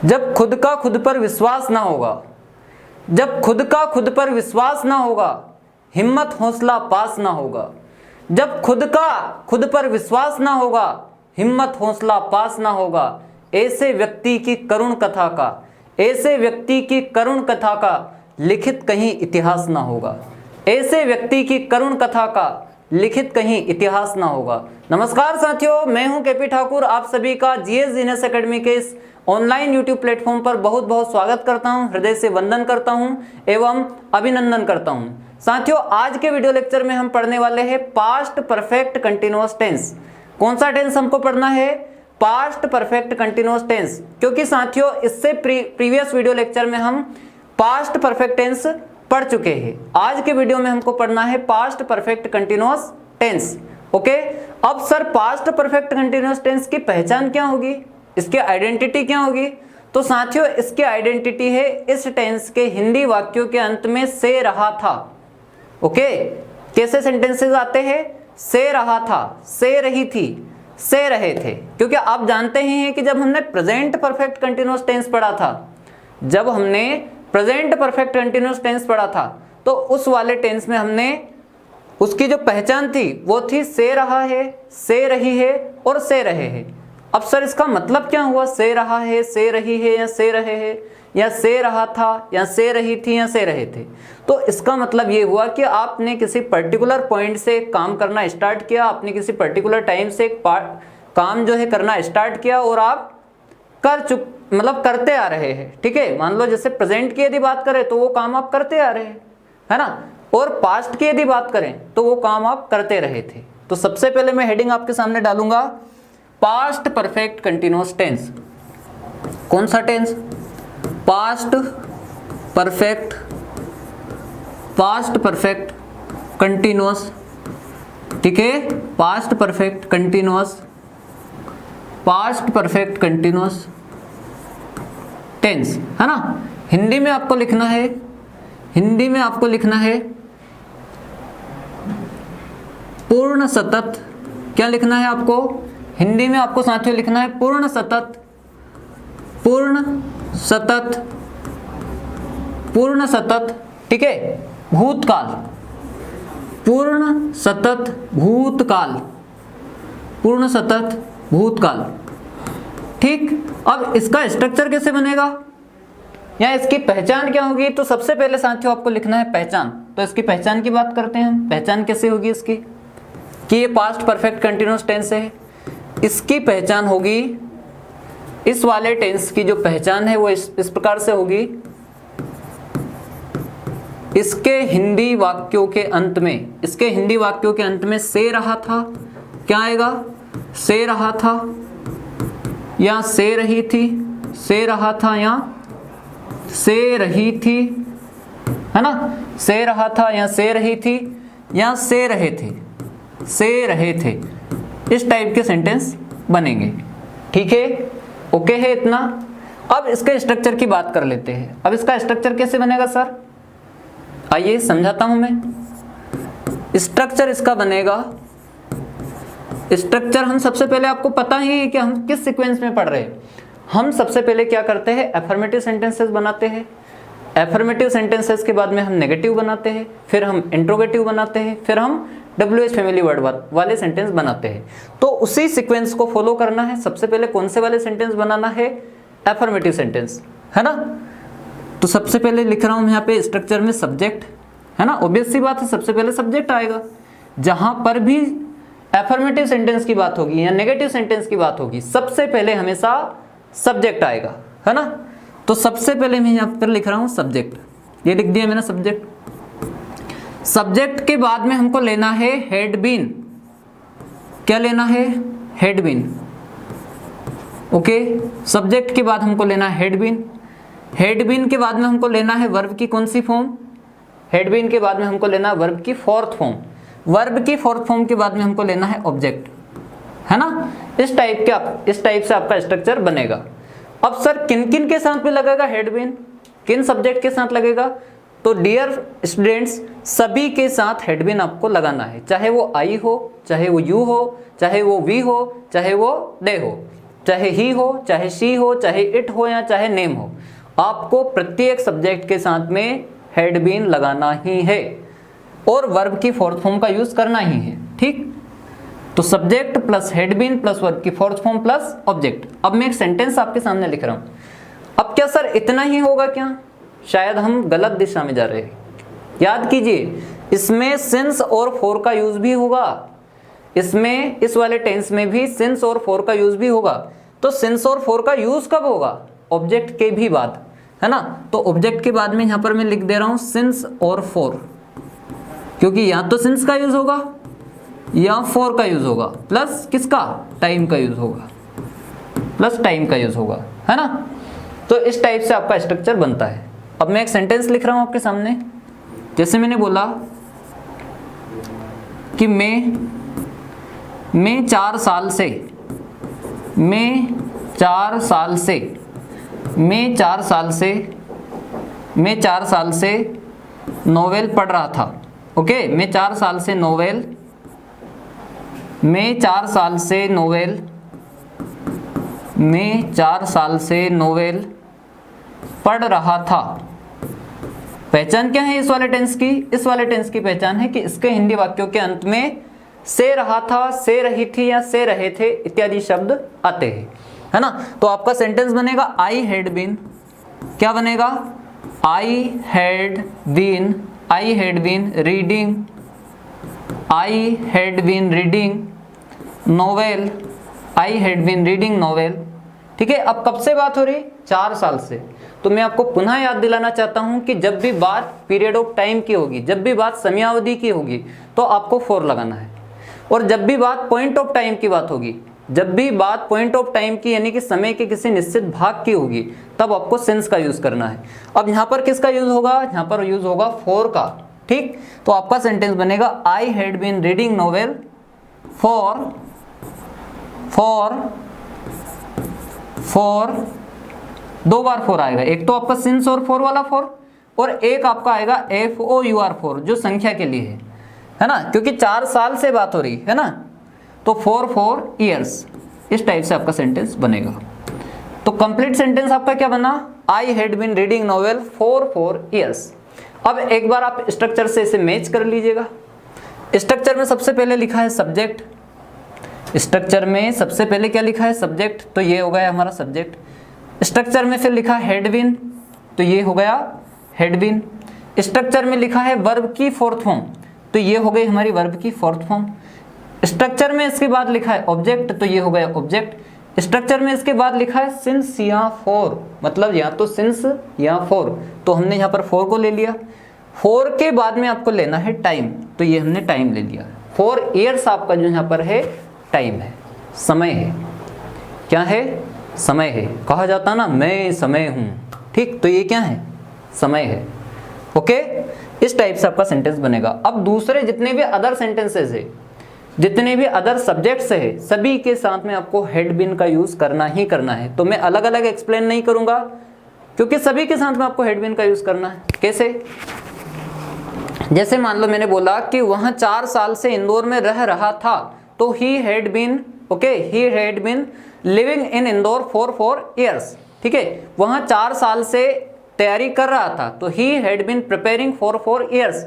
जब खुद का खुद पर विश्वास ना होगा, जब खुद का खुद पर विश्वास ना होगा, हिम्मत हौसला पास ना होगा। जब खुद का खुद पर विश्वास ना होगा, हिम्मत हौसला पास ना होगा, ऐसे व्यक्ति की करुण कथा का, ऐसे व्यक्ति की करुण कथा का लिखित कहीं इतिहास ना होगा, ऐसे व्यक्ति की करुण कथा का लिखित कहीं इतिहास ना होगा। नमस्कार साथियों, मैं हूं केपी ठाकुर। आप सभी का जीएस जीनियस एकेडमी के इस ऑनलाइन यूट्यूब प्लेटफॉर्म पर बहुत बहुत स्वागत करता हूं, हृदय से वंदन करता हूं एवं अभिनंदन करता हूं। साथियों, आज के वीडियो लेक्चर में हम पढ़ने वाले हैं पास्ट परफेक्ट कंटिन्यूअस टेंस। कौन सा टेंस हमको पढ़ना है? Past perfect continuous tense. क्योंकि साथियों, इससे प्रीवियस वीडियो लेक्चर में हम पास्ट परफेक्ट टेंस पढ़ चुके हैं। आज के वीडियो में हमको पढ़ना है past perfect continuous tense. Okay, अब sir past perfect continuous tense की पहचान क्या होगी, इसकी आइडेंटिटी क्या होगी? तो साथियों, इसकी आइडेंटिटी है इस टेंस के हिंदी वाक्यों के अंत में से रहा था। ओके, कैसे सेंटेंसेस आते हैं? से रहा था, से रही थी, से रहे थे। क्योंकि आप जानते ही हैं कि जब हमने प्रेजेंट परफेक्ट कंटिन्यूअस टेंस पढ़ा था, जब हमने प्रेजेंट परफेक्ट कंटिन्यूअस टेंस पढ़ा था, तो उस वाले टेंस में हमने उसकी जो पहचान थी वो थी से रहा है, से रही है और से रहे हैं। अब सर इसका मतलब क्या हुआ? से रहा है, से रही है या से रहे हैं, या से रहा था या से रही थी या से रहे थे? तो इसका मतलब ये हुआ कि आपने किसी पर्टिकुलर पॉइंट से काम करना स्टार्ट किया, आपने किसी पर्टिकुलर टाइम से काम जो है करना स्टार्ट किया और आप करते आ रहे हैं। ठीक है, मान लो जैसे प्रेजेंट की यदि बात करें तो वो काम आप करते आ रहे हैं, है ना, और पास्ट की यदि बात करें तो वो काम आप करते रहे थे। तो सबसे पहले मैं हेडिंग आपके सामने डालूंगा पास्ट परफेक्ट कंटिन्यूअस टेंस। कौन सा टेंस? Past perfect continuous. ठीक है, पास्ट परफेक्ट कंटिन्यूअस टेंस, है ना। हिंदी में आपको लिखना है, पूर्ण सतत। क्या लिखना है आपको? हिंदी में आपको साथियों लिखना है पूर्ण सतत। ठीक है, भूतकाल, पूर्ण सतत भूतकाल। ठीक, अब इसका स्ट्रक्चर कैसे बनेगा या इसकी पहचान क्या होगी? तो सबसे पहले साथियों आपको लिखना है पहचान। तो इसकी पहचान की बात करते हैं हम। पहचान कैसे होगी इसकी कि ये पास्ट परफेक्ट कंटिन्यूअस टेंस है। इसकी पहचान होगी, इस वाले टेंस की जो पहचान है वो इस प्रकार से होगी। इसके हिंदी वाक्यों के अंत में से रहा था, क्या आएगा? से रहा था या से रही थी, से रहा था या से रही थी, है ना। से रहा था या से रही थी या से रहे थे, इस टाइप के सेंटेंस बनेंगे। ठीक है, ओके है इतना। अब इसके स्ट्रक्चर की बात कर लेते हैं। अब इसका स्ट्रक्चर कैसे बनेगा सर? आइए समझाता हूं मैं। स्ट्रक्चर इसका बनेगा, स्ट्रक्चर हम सबसे पहले, आपको पता ही है कि हम किस सीक्वेंस में पढ़ रहे हैं। हम सबसे पहले क्या करते हैं? एफर्मेटिव सेंटेंसेस बनाते हैं। एफर्मेटिव सेंटेंसेस के बाद में हम नेगेटिव बनाते हैं, फिर हम इंट्रोगेटिव बनाते हैं, फिर हम WH फैमिली वर्ड वाले सेंटेंस बनाते हैं। तो उसी सीक्वेंस को फॉलो करना है। सबसे पहले कौन से वाले सेंटेंस बनाना है? एफर्मेटिव सेंटेंस, है ना। तो सबसे पहले लिख रहा हूं यहाँ पे स्ट्रक्चर में सब्जेक्ट, है ना। ऑब्वियस सी बात है, सबसे पहले सब्जेक्ट आएगा। जहां पर भी एफर्मेटिव सेंटेंस की बात होगी या नेगेटिव सेंटेंस की बात होगी, सबसे पहले हमेशा सब्जेक्ट आएगा, है ना। तो सबसे पहले मैं यहाँ पर लिख रहा हूं सब्जेक्ट, ये लिख दिया मैंने सब्जेक्ट। सब्जेक्ट के बाद में हमको लेना है हेड बीन। क्या लेना है? Head been. ओके, सब्जेक्ट के बाद हमको लेना है हेड बीन। हेड बीन के बाद में हमको लेना है वर्ब की कौन सी फॉर्म? हेड बीन के बाद में हमको लेना है वर्ब की फोर्थ फॉर्म। वर्ब की फोर्थ फॉर्म के बाद में हमको लेना है ऑब्जेक्ट, है ना। इस टाइप से आपका स्ट्रक्चर बनेगा। अब सर किन किन के साथ में लगेगा हेड बीन? किन सब्जेक्ट के साथ लगेगा? तो डियर स्टूडेंट्स, सभी के साथ हेड बीन आपको लगाना है, चाहे वो आई हो, चाहे वो यू हो, चाहे वो वी हो, चाहे वो दे हो। चाहे ही हो, चाहे शी हो, चाहे इट हो या चाहे नेम हो, आपको प्रत्येक सब्जेक्ट के साथ में हैड बीन लगाना ही है और वर्ब की फोर्थ फॉर्म का यूज करना ही है। ठीक, तो subject plus had been plus verb की फोर्थ फॉर्म प्लस ऑब्जेक्ट। अब मैं एक सेंटेंस आपके सामने लिख रहा हूं। अब क्या सर इतना ही होगा क्या? शायद हम गलत दिशा में जा रहे हैं। याद कीजिए, इसमें सिंस और फॉर का यूज भी होगा, इसमें इस वाले टेंस में भी सिंस और फॉर का यूज भी होगा। तो सिंस और फॉर का यूज कब होगा? ऑब्जेक्ट के भी बाद, है ना। तो ऑब्जेक्ट के बाद में यहां पर मैं लिख दे रहा हूं सिंस और फॉर, क्योंकि या तो सिंस का यूज होगा या फॉर का यूज होगा, प्लस किसका? टाइम का यूज होगा, प्लस टाइम का यूज होगा, है ना। तो इस टाइप से आपका स्ट्रक्चर बनता है। अब मैं एक सेंटेंस लिख रहा हूं आपके सामने। जैसे मैंने बोला कि मैं 4 साल से नोवेल पढ़ रहा था। ओके, मैं 4 साल से नोवेल पढ़ रहा था। पहचान क्या है इस वाले टेंस की? इस वाले टेंस की पहचान है कि इसके हिंदी वाक्यों के अंत में से रहा था, से रही थी या से रहे थे इत्यादि शब्द आते हैं, है ना। तो आपका सेंटेंस बनेगा आई हैड बीन, क्या बनेगा? I had been reading novel. ठीक है, अब कब से बात हो रही? 4 साल से। तो मैं आपको पुनः याद दिलाना चाहता हूं कि जब भी बात पीरियड ऑफ टाइम की होगी, जब भी बात समयावधि की होगी, तो आपको फॉर लगाना है। और जब भी बात पॉइंट ऑफ टाइम की बात होगी, जब भी बात पॉइंट ऑफ टाइम की यानी कि समय के किसी निश्चित भाग की होगी, तब आपको सिंस का यूज करना है। अब यहां पर किसका यूज होगा? यहां पर यूज होगा फॉर का। ठीक, तो आपका सेंटेंस बनेगा I had been reading novel for 2 बार फॉर आएगा। एक तो आपका सिंस और फॉर वाला फॉर, और एक आपका आएगा FOUR फॉर, जो संख्या के लिए है ना, क्योंकि 4 साल से बात हो रही है ना। तो फॉर ईयर्स, इस टाइप से आपका सेंटेंस बनेगा। तो कंप्लीट सेंटेंस आपका क्या बना? I had been reading novel for 4 years. अब एक बार आप स्ट्रक्चर से इसे मैच कर लीजिएगा। स्ट्रक्चर में सबसे पहले लिखा है सब्जेक्ट, स्ट्रक्चर में सबसे पहले क्या लिखा है? सब्जेक्ट, तो ये हो गया हमारा सब्जेक्ट। स्ट्रक्चर में फिर लिखा हैड बीन, तो ये हो गया हैड बीन। स्ट्रक्चर में लिखा है वर्ब की फोर्थ फॉर्म, तो ये हो गई हमारी वर्ब की फोर्थ फॉर्म। स्ट्रक्चर में इसके बाद लिखा है ऑब्जेक्ट, तो ये हो गया ऑब्जेक्ट। स्ट्रक्चर में इसके बाद लिखा है सिंस या फॉर, मतलब या तो सिंस या फॉर, तो हमने यहाँ पर फॉर को ले लिया। फॉर के बाद में आपको लेना है टाइम, तो ये हमने टाइम ले लिया। 4 ईयर्स आपका जो यहाँ पर है टाइम है, समय है। क्या है? समय है। कहा जाता ना मैं समय हूं, ठीक, तो ये क्या है? समय है। ओके, इस टाइप से आपका सेंटेंस बनेगा। अब दूसरे जितने भी अदर सेंटेंसेस है, जितने भी अदर सब्जेक्ट्स है, सभी के साथ में आपको हैड बीन का यूज करना ही करना है। तो मैं अलग अलग एक्सप्लेन नहीं करूंगा, क्योंकि सभी के साथ में आपको हैड बीन का यूज करना है। कैसे? जैसे मान लो मैंने बोला कि वह 4 साल से इंदौर में रह रहा था, तो he had been, okay, he had been living in Indore for 4 years. ठीक है, वहां 4 साल से तैयारी कर रहा था, तो he had been preparing for 4 years.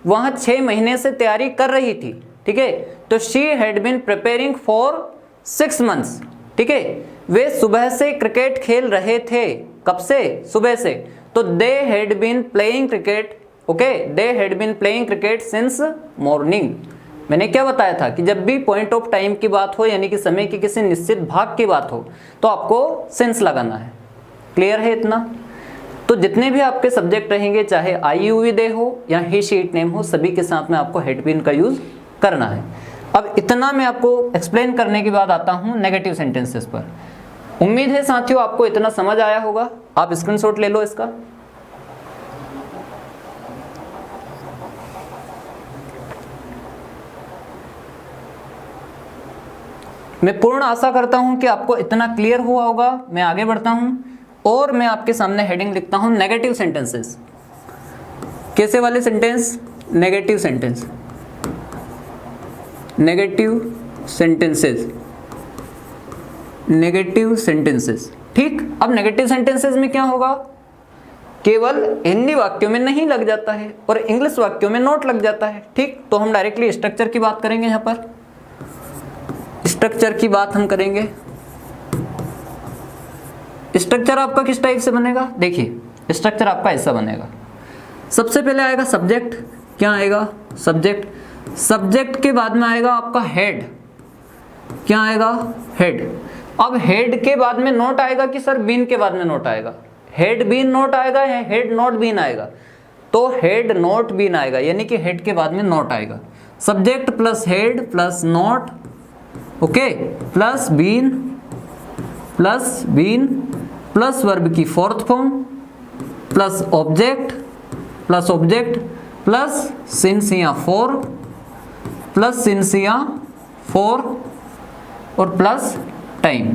वहां 6 महीने से तैयारी कर रही थी। ठीक है, तो she had been preparing for 6 months. ठीक है, वे सुबह से क्रिकेट खेल रहे थे। कब से? सुबह से। तो they had been playing cricket, okay, they had been playing cricket since morning. मैंने क्या बताया था कि जब भी पॉइंट ऑफ टाइम की बात हो, यानी कि समय के किसी निश्चित भाग की बात हो, तो आपको सिंस लगाना है। क्लियर है इतना? तो जितने भी आपके सब्जेक्ट रहेंगे, चाहे IUV दे हो या ही शी इट नेम हो, सभी के साथ में आपको हैड बीन का यूज करना है। अब इतना मैं आपको एक्सप्लेन करने के बाद आता हूं नेगेटिव सेंटेंसेस पर। उम्मीद है साथियों आपको इतना समझ आया होगा। आप स्क्रीनशॉट ले लो इसका। मैं पूर्ण आशा करता हूं कि आपको इतना क्लियर हुआ होगा। मैं आगे बढ़ता हूं और मैं आपके सामने हेडिंग लिखता हूं नेगेटिव सेंटेंसेस। कैसे वाले sentence? Negative sentence, negative sentences. Negative sentences. ठीक, अब नेगेटिव सेंटेंसेस में क्या होगा, केवल हिंदी वाक्यों में नहीं लग जाता है और इंग्लिश वाक्यों में नोट लग जाता है। ठीक, तो हम डायरेक्टली स्ट्रक्चर की बात करेंगे। यहाँ पर स्ट्रक्चर की बात हम करेंगे। स्ट्रक्चर आपका किस टाइप से बनेगा, देखिए स्ट्रक्चर आपका ऐसा बनेगा। सबसे पहले आएगा सब्जेक्ट। क्या आएगा, सब्जेक्ट। सब्जेक्ट के बाद में आएगा आपका हेड। क्या आएगा, हेड। अब हेड के बाद में नोट आएगा कि सर बीन के बाद में नोट आएगा, हेड बीन नोट आएगा या हेड नोट बीन आएगा, तो हेड नोट बीन आएगा, यानी कि हेड के बाद में नोट आएगा। Subject plus had plus not, okay, plus been plus verb की fourth form plus object plus since या फॉर प्लस सिंस या फॉर और प्लस टाइम।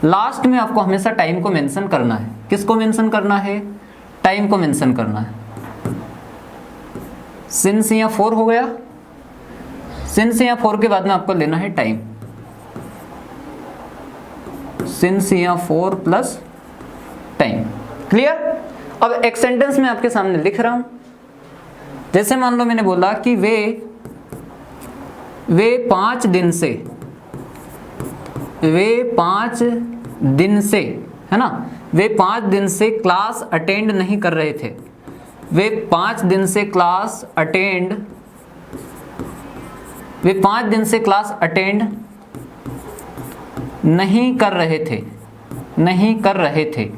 लास्ट में आपको हमेशा टाइम को मेंशन करना है। किसको मेंशन करना है, टाइम को मेंशन करना है। सिंस या फॉर हो गया, सिंस या फॉर के बाद में आपको लेना है टाइम। सिंस या फॉर प्लस टाइम। क्लियर। अब एक सेंटेंस में आपके सामने लिख रहा हूं। जैसे मान लो मैंने बोला कि वे 5 दिन से, वे 5 दिन से, है ना, वे 5 दिन से क्लास अटेंड नहीं कर रहे थे। वे 5 दिन से क्लास अटेंड, वे 5 दिन से क्लास अटेंड नहीं कर रहे थे, नहीं कर रहे थे।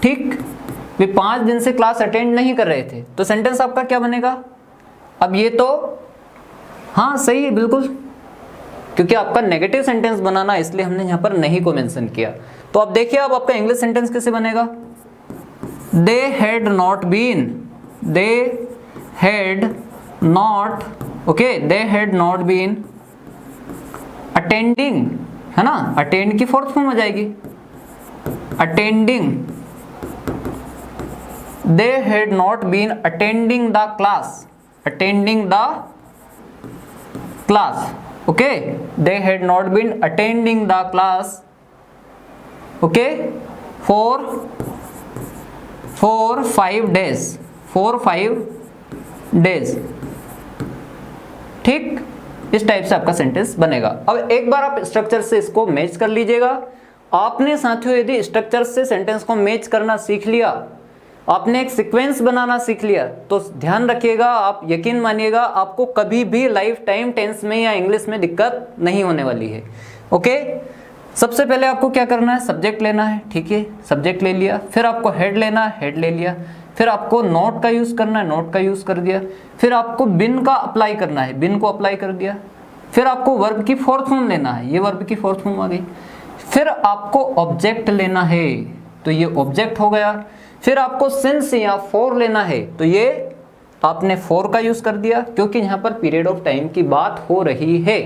ठीक, वे 5 दिन से क्लास अटेंड नहीं कर रहे थे, तो सेंटेंस आपका क्या बनेगा। अब ये तो हाँ सही है बिल्कुल, क्योंकि आपका नेगेटिव सेंटेंस बनाना, इसलिए हमने यहां पर नहीं को मेंशन किया। तो अब देखिए अब आपका इंग्लिश सेंटेंस कैसे बनेगा। They had not been, they had not, okay, they had not been attending, है ना, अटेंड की फोर्थ फॉर्म हो जाएगी, attending. They had not been attending the class, attending the class, okay, they had not been attending the class, okay, for 5 days। ठीक, इस type से आपका sentence बनेगा। अब एक बार आप स्ट्रक्चर से इसको मैच कर लीजिएगा। आपने साथियों यदि स्ट्रक्चर से सेंटेंस को मैच करना सीख लिया, आपने एक सीक्वेंस बनाना सीख लिया, तो ध्यान रखिएगा, आप यकीन मानिएगा, आपको कभी भी लाइफ टाइम टेंस में या इंग्लिश में दिक्कत नहीं होने वाली है। ओके, सबसे पहले आपको क्या करना है, सब्जेक्ट लेना है। ठीक है, सब्जेक्ट ले लिया, फिर आपको हेड लेना है, हेड ले लिया, फिर आपको नोट का यूज करना है, नोट का यूज कर दिया, फिर आपको बिन का अप्लाई करना है, बिन को अप्लाई कर दिया, फिर आपको वर्ब की फोर्थ फॉर्म लेना है, ये वर्ब की फोर्थ फॉर्म आ गई, फिर आपको ऑब्जेक्ट लेना है, तो ये ऑब्जेक्ट हो गया, फिर आपको सिंस या फॉर लेना है, तो ये आपने फॉर का यूज कर दिया, क्योंकि यहाँ पर पीरियड ऑफ टाइम की बात हो रही है।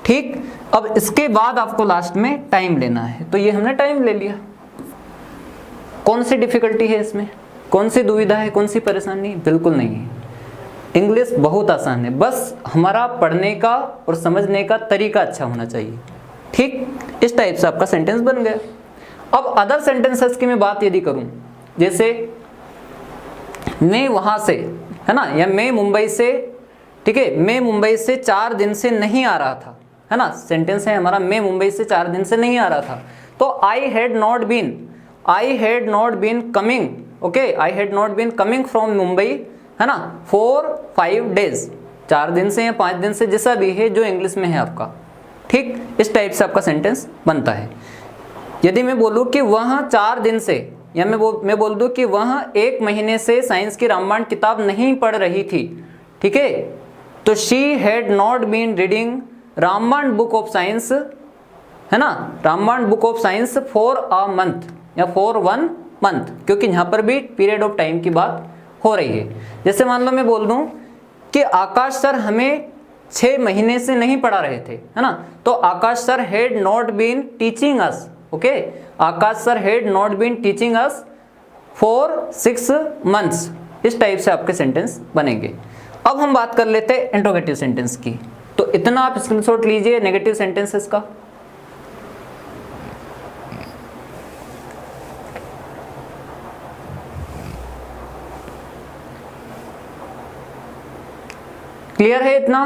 ठीक, अब इसके बाद आपको लास्ट में टाइम लेना है, तो ये हमने टाइम ले लिया। कौन सी डिफिकल्टी है इसमें, कौन सी दुविधा है, कौन सी परेशानी, बिल्कुल नहीं है। इंग्लिश बहुत आसान है, बस हमारा पढ़ने का और समझने का तरीका अच्छा होना चाहिए। ठीक, इस टाइप से आपका सेंटेंस बन गया। अब अदर सेंटेंसेस की मैं बात यदि करूं, जैसे मैं वहां से, है ना, या मैं मुंबई से, ठीक है, मैं मुंबई से 4 दिन से नहीं आ रहा था, है ना, सेंटेंस है हमारा, मैं मुंबई से 4 दिन से नहीं आ रहा था, तो I had not been coming, okay, I had not been coming from Mumbai, है ना, फॉर 5 days, 4 दिन से या 5 दिन से, जैसा भी है जो इंग्लिश में है आपका। ठीक, इस टाइप से आपका सेंटेंस बनता है। यदि मैं बोलूं कि वह 4 दिन से, या मैं बोल दूं कि वह 1 महीने से साइंस की रामायण किताब नहीं पढ़ रही थी, ठीक है, तो she had not been reading Ramayana book of science, है ना, Ramayana book of science for a month या फॉर 1 month, क्योंकि यहाँ पर भी पीरियड ऑफ टाइम की बात हो रही है। जैसे मान लो मैं बोल दूं कि आकाश सर हमें 6 महीने से नहीं पढ़ा रहे थे, है ना, तो Akash sir had not been teaching us, okay, Akash sir had not been teaching us for 6 months। इस टाइप से आपके सेंटेंस बनेंगे। अब हम बात कर लेते हैं इंट्रोगेटिव सेंटेंस की। तो इतना आप स्क्रीनशॉट लीजिए नेगेटिव सेंटेंसेस का। क्लियर है इतना?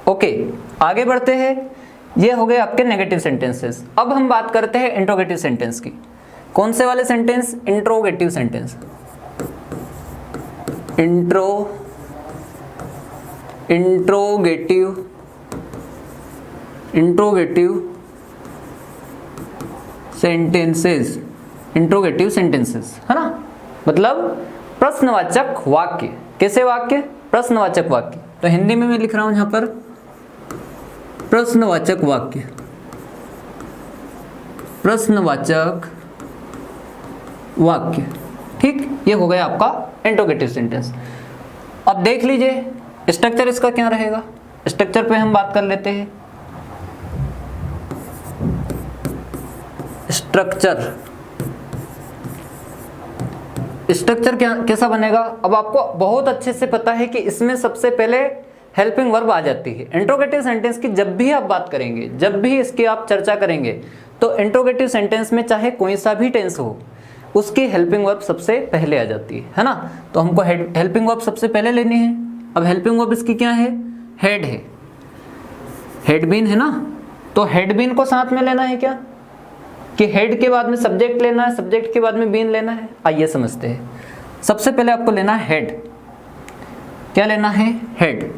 ओके, आगे बढ़ते हैं। ये हो गए आपके नेगेटिव सेंटेंसेस। अब हम बात करते हैं इंट्रोगेटिव सेंटेंस की। कौन से वाले sentence? Interrogative sentence. Interrogative sentences, interrogative sentences, है ना, मतलब प्रश्नवाचक वाक्य। कैसे वाक्य? प्रश्नवाचक वाक्य। तो हिंदी में मैं लिख रहा हूं यहां पर प्रश्नवाचक वाक्य, प्रश्नवाचक वाक्य। ठीक, ये हो गया आपका इंट्रोगेटिव सेंटेंस। अब देख लीजिए स्ट्रक्चर इसका क्या रहेगा। स्ट्रक्चर पे हम बात कर लेते हैं। स्ट्रक्चर क्या कैसा बनेगा? अब आपको बहुत अच्छे से पता है कि इसमें सबसे पहले हेल्पिंग वर्ब आ जाती है। इंट्रोगेटिव सेंटेंस की जब भी आप बात करेंगे, जब भी इसकी आप चर्चा करेंगे, तो इंट्रोगेटिव सेंटेंस में चाहे कोई सा भी टेंस हो, उसकी हेल्पिंग वर्ब सबसे पहले आ जाती है ना। तो हमको हेल्पिंग वर्ब सबसे पहले लेनी है। अब हेल्पिंग वर्ब इसकी क्या है? हेड है, हेड बीन है ना। तो हेड बीन को साथ में लेना है क्या, कि हेड के बाद में सब्जेक्ट लेना है, सब्जेक्ट के बाद में बीन लेना है? आइए समझते हैं। सबसे पहले आपको लेना है हेड। क्या लेना है? हेड।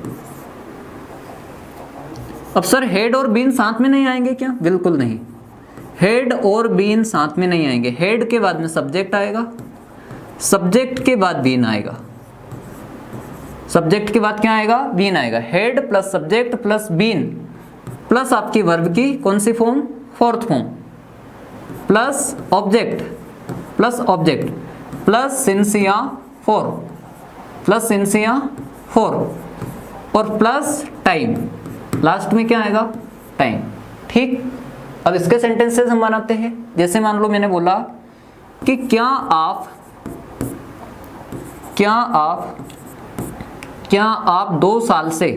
अब सर हेड और बीन साथ में नहीं आएंगे क्या? बिल्कुल नहीं, हेड और बीन साथ में नहीं आएंगे। हेड के बाद में सब्जेक्ट आएगा, सब्जेक्ट के बाद बीन आएगा, सब्जेक्ट के बाद क्या आएगा? बीन आएगा। Had plus subject plus been plus आपकी वर्ब की कौन सी form? Fourth form, plus object plus सिंसिया फोर, प्लस सिंसिया फोर, और प्लस टाइम। लास्ट में क्या आएगा? टाइम। ठीक, अब इसके सेंटेंसेस हम बनाते हैं। जैसे मान लो मैंने बोला कि क्या आप 2 साल से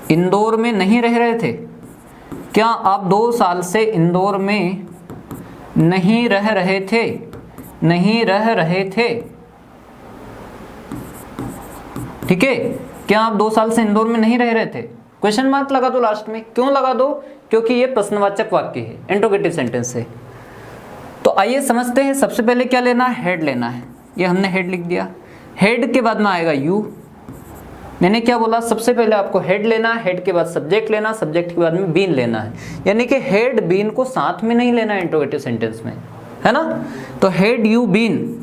इंदौर में नहीं रह रहे थे? क्या आप 2 साल से इंदौर में नहीं रह रहे थे? ठीक है, क्या आप 2 साल से इंदौर में नहीं रह रहे थे? क्वेश्चन मार्क लगा दो लास्ट में। क्यों लगा दो? क्योंकि ये प्रश्नवाचक वाक्य है, इंट्रोगेटिव सेंटेंस है। तो आइए समझते हैं। सबसे पहले क्या लेना है? हेड लेना है। ये हमने हेड लिख दिया। हेड के बाद में आएगा यू। मैंने क्या बोला? सबसे पहले आपको हेड लेना, हेड के बाद सब्जेक्ट लेना, सब्जेक्ट के बाद में बीन लेना है। यानी कि हेड बीन को साथ में नहीं लेना है इंट्रोगेटिव सेंटेंस में, है ना। तो had you been,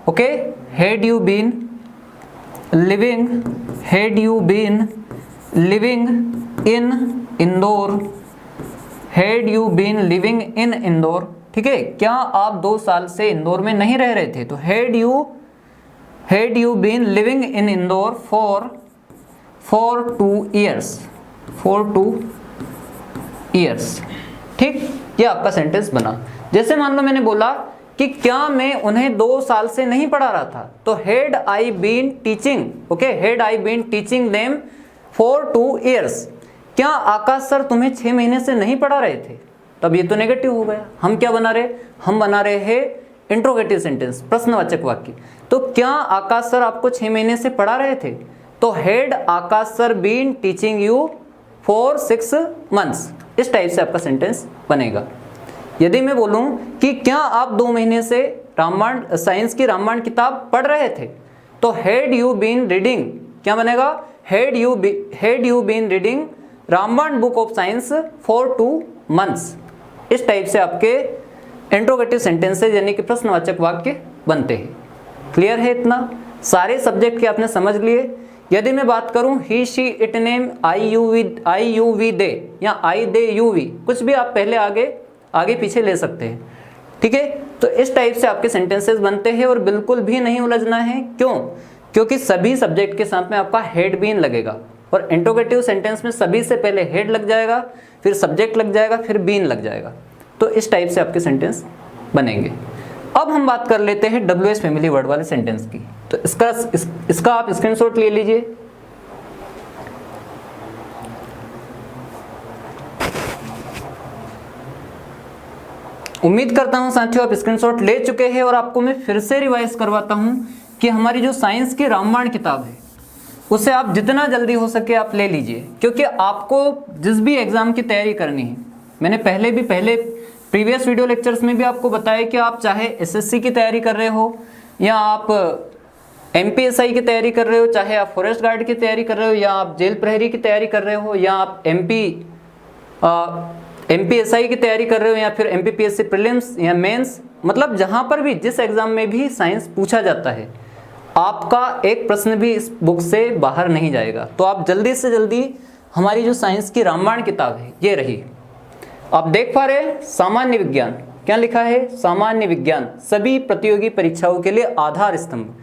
okay, had you been living in Indore, had you been living in Indore. ठीक है, क्या आप 2 साल से इंदौर में नहीं रह रहे थे? तो had you been living in Indore for 2 years। ठीक, ये आपका सेंटेंस बना। जैसे मान लो मैंने बोला कि क्या मैं उन्हें 2 साल से नहीं पढ़ा रहा था? तो had I been teaching, okay, had I been teaching them for 2 years। क्या आकाश सर तुम्हें 6 महीने से नहीं पढ़ा रहे थे? तब ये तो नेगेटिव हो गया। हम क्या बना रहे? हम बना रहे हैं इंट्रोगेटिव सेंटेंस, प्रश्नवाचक वाक्य। तो क्या आकाश सर आपको 6 महीने से पढ़ा रहे थे? तो had Akash sir been teaching you for 6 months। इस टाइप से आपका सेंटेंस बनेगा। यदि मैं बोलूं कि क्या आप 2 महीने से रामायण, साइंस की रामायण किताब पढ़ रहे थे? तो हेड यू बीन रीडिंग, क्या बनेगा? Had you been reading Ramayana book of science for 2 months। इस टाइप से आपके इंट्रोगेटिव सेंटेंसेस यानी कि प्रश्नवाचक वाक्य बनते हैं। क्लियर है इतना? सारे सब्जेक्ट के आपने समझ लिए। यदि मैं बात करूं he she it name I you we they या आई दे यू वी, कुछ भी आप पहले आगे पीछे ले सकते हैं। ठीक है, तो इस टाइप से आपके सेंटेंसेस बनते हैं और बिल्कुल भी नहीं उलझना है। क्यों? क्योंकि सभी सब्जेक्ट के साथ में आपका हेड बीन लगेगा और इंट्रोगेटिव सेंटेंस में सभी से पहले हेड लग जाएगा, फिर सब्जेक्ट लग जाएगा, फिर बीन लग जाएगा। तो इस टाइप से आपके सेंटेंस बनेंगे। अब हम बात कर लेते हैं WH फैमिली वर्ड वाले सेंटेंस की। तो इसका आप स्क्रीनशॉट ले लीजिए। उम्मीद करता हूं साथियों आप स्क्रीनशॉट ले चुके हैं और आपको मैं फिर से रिवाइज करवाता हूं कि हमारी जो साइंस की रामबाण किताब है उसे आप जितना जल्दी हो सके आप ले लीजिए, क्योंकि आपको जिस भी एग्ज़ाम की तैयारी करनी है, मैंने पहले प्रीवियस वीडियो लेक्चर्स में भी आपको बताया कि आप चाहे एसएससी की तैयारी कर रहे हो या आप एमपीएसआई की तैयारी कर रहे हो, चाहे आप फॉरेस्ट गार्ड की तैयारी कर रहे हो या आप जेल प्रहरी की तैयारी कर रहे हो या आप एमपीएसआई की तैयारी कर रहे हो या फिर एमपीपीएससी प्रीलिम्स या मेंस, मतलब जहां पर भी जिस एग्जाम में भी साइंस पूछा जाता है आपका एक प्रश्न भी इस बुक से बाहर नहीं जाएगा। तो आप जल्दी से जल्दी हमारी जो साइंस की रामबाण किताब है ये रही, आप देख पा रहे हैं सामान्य विज्ञान, क्या लिखा है, सामान्य विज्ञान सभी प्रतियोगी परीक्षाओं के लिए आधार स्तंभ।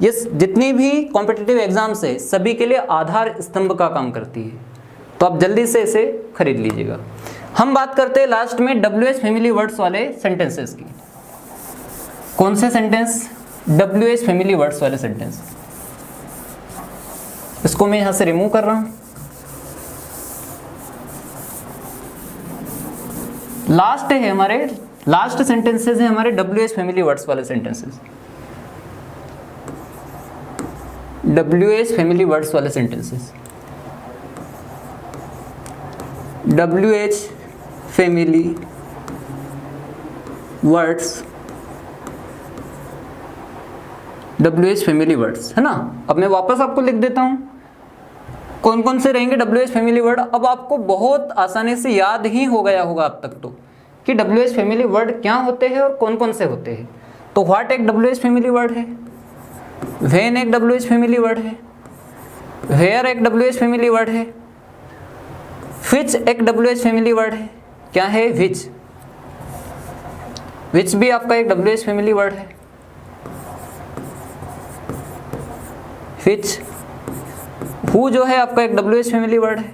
ये जितनी भी कॉम्पिटिटिव एग्जाम्स है सभी के लिए आधार स्तंभ का काम करती है, तो आप जल्दी से इसे खरीद लीजिएगा। हम बात करते हैं लास्ट में WH फैमिली वर्ड्स वाले सेंटेंसेस की। कौन से सेंटेंस? WH फैमिली वर्ड्स वाले सेंटेंस। इसको मैं यहां से रिमूव कर रहा हूं। लास्ट है हमारे, लास्ट सेंटेंसेस है हमारे WH फैमिली वर्ड्स वाले सेंटेंसेस। WH फैमिली वर्ड्स वाले sentences, WH family words, WH family words है ना। अब मैं वापस आपको लिख देता हूं कौन कौन से रहेंगे WH फैमिली वर्ड। अब आपको बहुत आसानी से याद ही हो गया होगा अब तक तो कि WH फैमिली वर्ड क्या होते हैं और कौन कौन से होते हैं। तो व्हाट एक WH फैमिली वर्ड है, व्हेन एक WH फैमिली वर्ड है, वेयर एक WH फैमिली वर्ड है, व्हिच एक WH फैमिली वर्ड है। क्या है? व्हिच। व्हिच भी आपका एक WH फैमिली वर्ड है। व्हिच। हु जो है आपका एक WH फैमिली वर्ड है।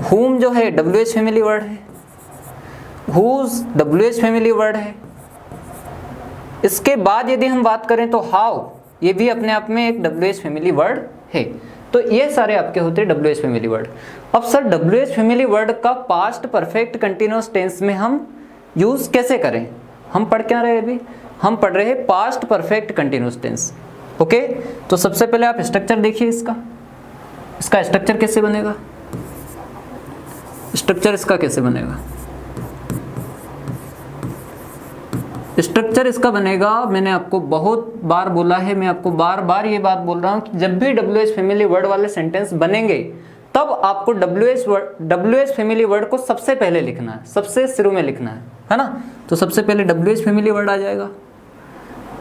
whom जो है WH फैमिली वर्ड है। whose WH फैमिली वर्ड है। इसके बाद यदि हम बात करें तो हाउ, ये भी अपने आप में एक WH फैमिली वर्ड है। तो ये सारे आपके होते हैं WH फैमिली वर्ड। अब सर WH फैमिली वर्ड का पास्ट परफेक्ट कंटिन्यूअस टेंस में हम यूज कैसे करें? हम पढ़ क्या रहे अभी? हम पढ़ रहे हैं past perfect continuous tense. Okay, तो सबसे पहले आप स्ट्रक्चर देखिए इसका स्ट्रक्चर कैसे बनेगा। स्ट्रक्चर इसका कैसे बनेगा? स्ट्रक्चर इसका बनेगा, मैंने आपको बहुत बार बोला है, मैं आपको बार बार ये बात बोल रहा हूं कि जब भी WH फैमिली वर्ड वाले सेंटेंस बनेंगे तब आपको WH फैमिली वर्ड को सबसे पहले लिखना है, सबसे शुरू में लिखना है ना। तो सबसे पहले WH फैमिली वर्ड आ जाएगा,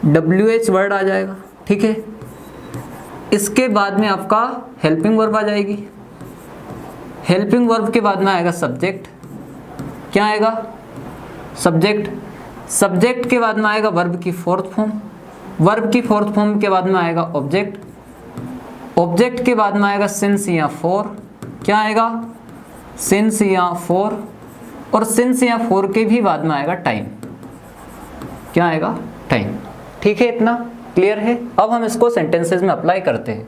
WH वर्ड आ जाएगा, ठीक है। इसके बाद में आपका हेल्पिंग वर्ब आ जाएगी। हेल्पिंग वर्ब के बाद में आएगा सब्जेक्ट। क्या आएगा? सब्जेक्ट। सब्जेक्ट के बाद में आएगा वर्ब की फोर्थ फॉर्म। वर्ब की फोर्थ फॉर्म के बाद में आएगा ऑब्जेक्ट। ऑब्जेक्ट के बाद में आएगा सिंस या फॉर। क्या आएगा? सिंस या फॉर। और सिंस या फॉर के भी बाद में आएगा टाइम। क्या आएगा? टाइम। ठीक है, इतना क्लियर है। अब हम इसको सेंटेंसेस में अप्लाई करते हैं।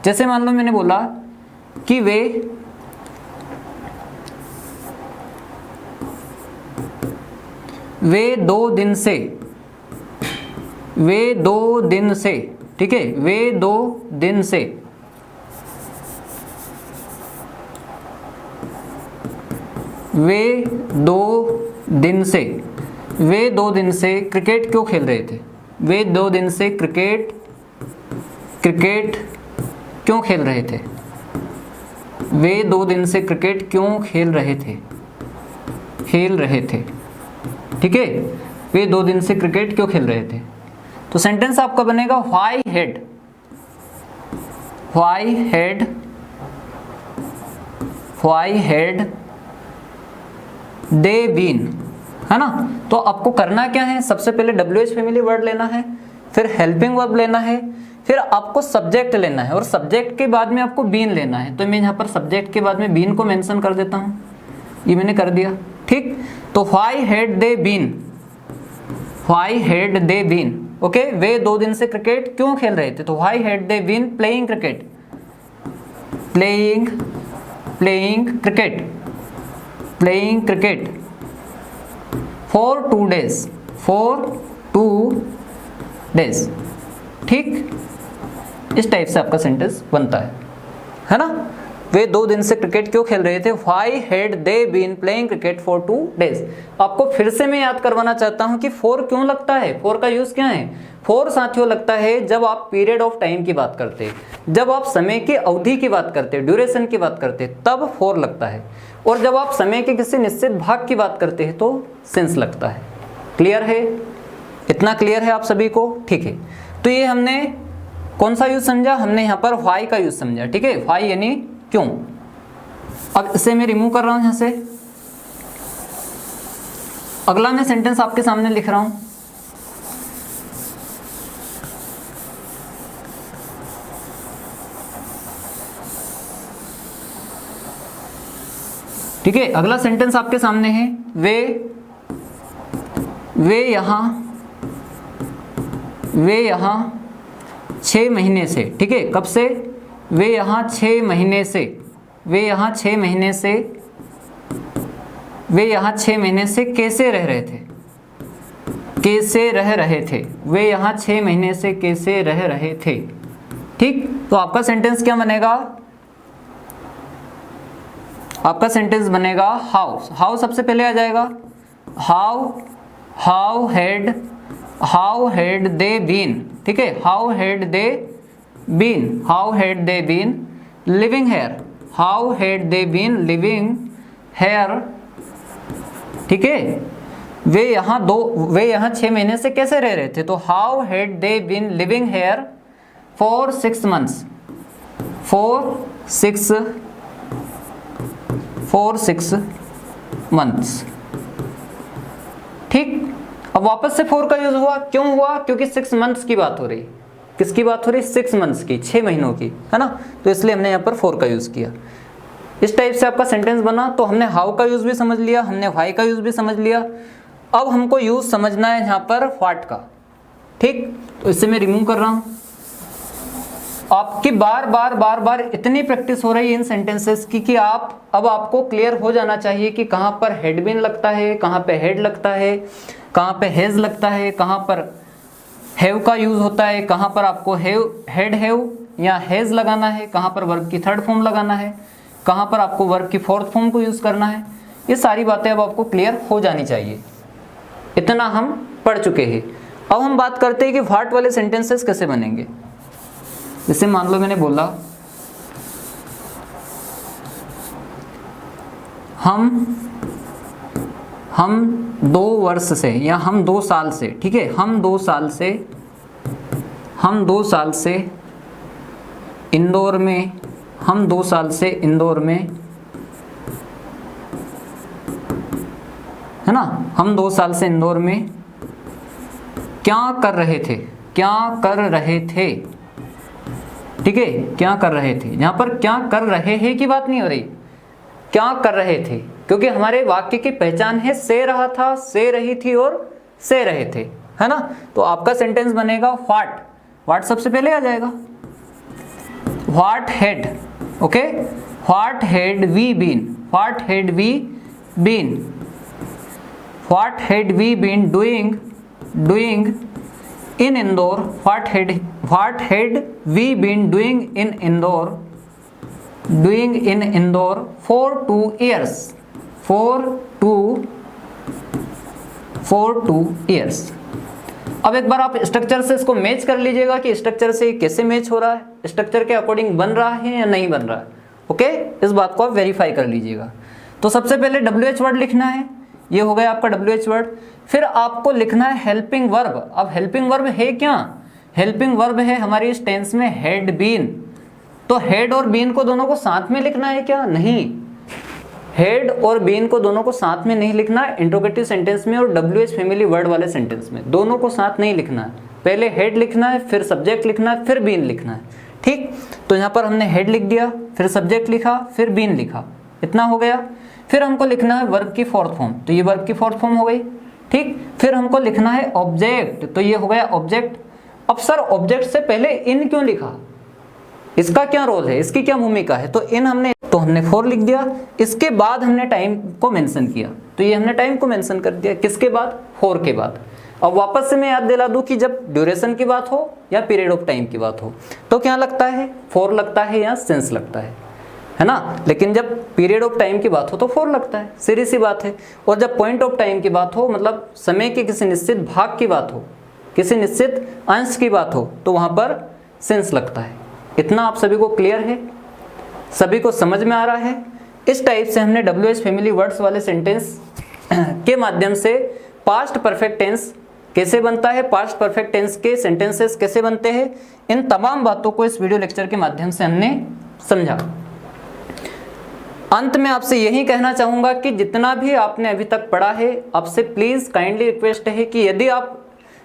जैसे मान लो मैंने बोला कि वे 2 दिन से, वे 2 दिन से, ठीक है, वे 2 दिन से, वे 2 दिन से, वे 2 दिन से क्रिकेट क्यों खेल रहे थे? वे 2 दिन से क्रिकेट क्यों खेल रहे थे? वे 2 दिन से क्रिकेट क्यों खेल रहे थे? खेल रहे थे, ठीक है। वे 2 दिन से क्रिकेट क्यों खेल रहे थे? तो सेंटेंस आपका बनेगा व्हाई हैड दे बीन, है ना। तो आपको करना क्या है? सबसे पहले WH फैमिली वर्ड लेना है, फिर हेल्पिंग वर्ब लेना है, फिर आपको सब्जेक्ट लेना है और सब्जेक्ट के बाद में आपको बीन लेना है। तो मैं यहाँ पर सब्जेक्ट के बाद में बीन को मेंशन कर देता हूँ, ये मैंने कर दिया, ठीक। तो why had they been, okay. वे 2 दिन से क्रिकेट क्यों खेल रहे थे? तो why had they been playing cricket, for 2 days, for 2 days। ठीक, इस टाइप से आपका सेंटेंस बनता है ना। वे 2 दिन से क्रिकेट क्यों खेल रहे थे? Why had they been playing cricket for 2 days? आपको फिर से मैं याद करवाना चाहता हूं कि फॉर क्यों लगता है, फॉर का यूज क्या है। फॉर साथियों लगता है जब आप पीरियड ऑफ टाइम की बात करते हैं, जब आप समय की अवधि की बात करते हैं, ड्यूरेशन की बात करते हैं, तब फॉर लगता है। और जब आप समय के किसी निश्चित भाग की बात करते हैं तो सिंस लगता है। क्लियर है? इतना क्लियर है आप सभी को? ठीक है, तो ये हमने कौन सा यूज समझा? हमने यहाँ पर व्हाई का यूज समझा। ठीक है, व्हाई यानी क्यों। अब इसे मैं रिमूव कर रहा हूं यहां से। अगला मैं सेंटेंस आपके सामने लिख रहा हूं। ठीक है, अगला सेंटेंस आपके सामने है। वे यहां 6 महीने से, ठीक है, कब से? वे यहाँ 6 महीने से, वे यहाँ 6 महीने से, वे यहाँ 6 महीने से कैसे रह रहे थे? कैसे रह रहे थे? वे यहाँ 6 महीने से कैसे रह रहे थे? ठीक, तो आपका सेंटेंस क्या बनेगा? आपका सेंटेंस बनेगा हाउ। हाउ सबसे पहले आ जाएगा। हाउ हैड दे बीन, ठीक है, how had they been living here, how had they been living here. ठीक है, वे यहाँ 6 महीने से कैसे रह रहे थे? तो how had they been living here for 6 months, for 6 months। ठीक, अब वापस से फॉर का यूज हुआ। क्यों हुआ? क्योंकि 6 months की बात हो रही। किसकी बात हो रही? 6 months की, 6 महीनों की, है ना। तो इसलिए हमने यहाँ पर फॉर का यूज किया। इस टाइप से आपका सेंटेंस बना। तो हमने हाउ का यूज भी समझ लिया, हमने व्हाई का यूज भी समझ लिया। अब हमको यूज समझना है यहाँ पर व्हाट का। ठीक, तो इससे मैं रिमूव कर रहा हूँ। आपकी बार बार इतनी प्रैक्टिस हो रही है इन सेंटेंसेस की कि अब आपको क्लियर हो जाना चाहिए कि कहाँ पर हैड बीन लगता है, कहाँ पे हैड लगता है, कहाँ पे हैज लगता है, कहाँ पर हैव का यूज होता है, कहाँ पर आपको हैव या हैज लगाना है, कहाँ पर वर्ब की 3rd फॉर्म लगाना है, कहाँ पर आपको वर्ब की 4th फॉर्म को यूज करना है। ये सारी बातें अब आपको क्लियर हो जानी चाहिए। इतना हम पढ़ चुके हैं। अब हम बात करते हैं कि व्हाट वाले सेंटेंसेस कैसे बनेंगे। जैसे मान लो मैंने बोला हम 2 वर्ष से या हम 2 साल से, ठीक है, हम 2 साल से इंदौर में, हम 2 साल से इंदौर में, है ना, हम 2 साल से इंदौर में क्या कर रहे थे? ठीक है, क्या कर रहे थे। यहाँ पर क्या कर रहे हैं की बात नहीं हो रही, क्या कर रहे थे, क्योंकि हमारे वाक्य की पहचान है से रहा था, से रही थी और से रहे थे, है ना। तो आपका सेंटेंस बनेगा व्हाट सबसे पहले आ जाएगा। What had, okay, what had we been doing in Indore, what had we been doing in Indore for 2 years, for 2 years। अब एक बार आप स्ट्रक्चर से इसको मैच कर लीजिएगा कि स्ट्रक्चर से कैसे मैच हो रहा है, स्ट्रक्चर के अकॉर्डिंग बन रहा है या नहीं बन रहा है। ओके, इस बात को आप वेरीफाई कर लीजिएगा। तो सबसे पहले WH वर्ड लिखना है, ये हो गया आपका WH वर्ड। फिर आपको लिखना है हेल्पिंग वर्ब। अब हेल्पिंग वर्ब है क्या? हेल्पिंग वर्ब है हमारी इस टेंस में हैड बीन। तो हेड और बीन को दोनों को साथ में लिखना है क्या? नहीं, हेड और बीन को दोनों को साथ में नहीं लिखना है। इंट्रोगेटिव सेंटेंस में और WH फैमिली वर्ड वाले सेंटेंस में दोनों को साथ नहीं लिखना है। पहले हेड लिखना है, फिर सब्जेक्ट लिखना है, फिर बीन लिखना है। ठीक, तो यहाँ पर हमने हेड लिख दिया, फिर सब्जेक्ट लिखा, फिर बीन लिखा, इतना हो गया। फिर हमको लिखना है वर्ब की 4th फॉर्म, तो ये वर्ब की 4th फॉर्म हो गई। ठीक, फिर हमको लिखना है ऑब्जेक्ट, तो ये हो गया ऑब्जेक्ट। अब सर ऑब्जेक्ट से पहले इन क्यों लिखा? इसका क्या रोल है, इसकी क्या भूमिका है, तो हमने 4 लिख दिया। इसके बाद हमने टाइम को मेंशन किया, तो ये हमने टाइम को मेंशन कर दिया, किसके बाद, 4 के बाद। अब वापस से मैं याद दिला दूं कि जब ड्यूरेशन की बात हो या पीरियड ऑफ टाइम की बात हो तो क्या लगता है, 4 लगता है या सिंस लगता है ना। लेकिन जब पीरियड ऑफ टाइम की बात हो तो 4 लगता है, सीधी सी बात है। और जब पॉइंट ऑफ टाइम की बात हो, मतलब समय के किसी निश्चित भाग की बात हो, किसी निश्चित अंश की बात हो, तो वहां पर सिंस लगता है। इतना आप सभी को क्लियर है, सभी को समझ में आ रहा है। इस टाइप से हमने WH फैमिली वर्ड्स वाले सेंटेंस के माध्यम से पास्ट परफेक्ट टेंस कैसे बनता है, पास्ट परफेक्ट टेंस के सेंटेंसेस कैसे बनते हैं, इन तमाम बातों को इस वीडियो लेक्चर के माध्यम से हमने समझा। अंत में आपसे यही कहना चाहूंगा कि जितना भी आपने अभी तक पढ़ा है, आपसे प्लीज काइंडली रिक्वेस्ट है कि यदि आप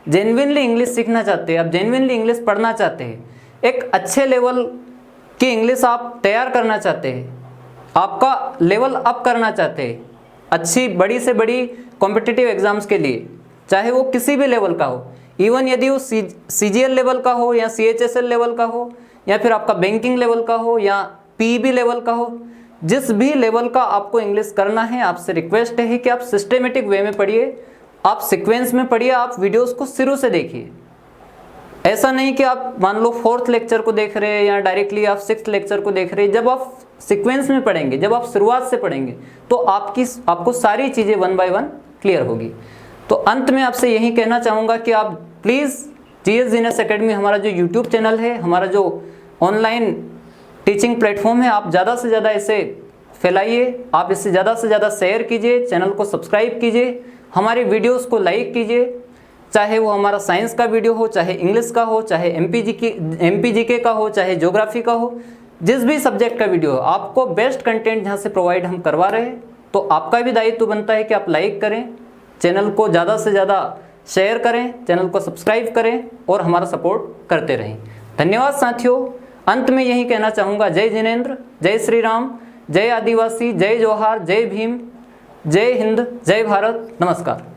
जेन्युइनली इंग्लिश सीखना चाहते हैं, आप जेन्युइनली इंग्लिश पढ़ना चाहते हैं, एक अच्छे लेवल की इंग्लिश आप तैयार करना चाहते हैं, आपका लेवल अप करना चाहते हैं, अच्छी बड़ी से बड़ी कॉम्पिटिटिव एग्जाम्स के लिए, चाहे वो किसी भी लेवल का हो, इवन यदि वो CGL लेवल का हो या CHSL लेवल का हो या फिर आपका बैंकिंग लेवल का हो या PEB लेवल का हो, जिस भी लेवल का आपको इंग्लिश करना है, आपसे रिक्वेस्ट है कि आप सिस्टेमेटिक वे में पढ़िए, आप सीक्वेंस में पढ़िए, आप वीडियोस को शुरू से देखिए। ऐसा नहीं कि आप मान लो 4th लेक्चर को देख रहे हैं या डायरेक्टली आप 6th लेक्चर को देख रहे हैं। जब आप सीक्वेंस में पढ़ेंगे, जब आप शुरुआत से पढ़ेंगे, तो आपको सारी चीज़ें 1 by 1 क्लियर होगी। तो अंत में आपसे यही कहना चाहूँगा कि आप प्लीज़ GS जीनियस एकेडमी हमारा जो YouTube चैनल है, हमारा जो ऑनलाइन टीचिंग प्लेटफॉर्म है, आप ज़्यादा से ज़्यादा इसे फैलाइए, आप इसे ज़्यादा से ज़्यादा शेयर कीजिए, चैनल को सब्सक्राइब कीजिए, हमारे वीडियोस को लाइक कीजिए, चाहे वो हमारा साइंस का वीडियो हो, चाहे इंग्लिश का हो, चाहे MPGK का हो, चाहे ज्योग्राफी का हो, जिस भी सब्जेक्ट का वीडियो हो, आपको बेस्ट कंटेंट जहाँ से प्रोवाइड हम करवा रहे हैं, तो आपका भी दायित्व बनता है कि आप लाइक करें, चैनल को ज़्यादा से ज़्यादा शेयर करें, चैनल को सब्सक्राइब करें और हमारा सपोर्ट करते रहें। धन्यवाद साथियों। अंत में यही कहना चाहूँगा, जय जिनेंद्र, जय श्री राम, जय आदिवासी, जय जोहार, जय भीम, जय हिंद, जय भारत, नमस्कार।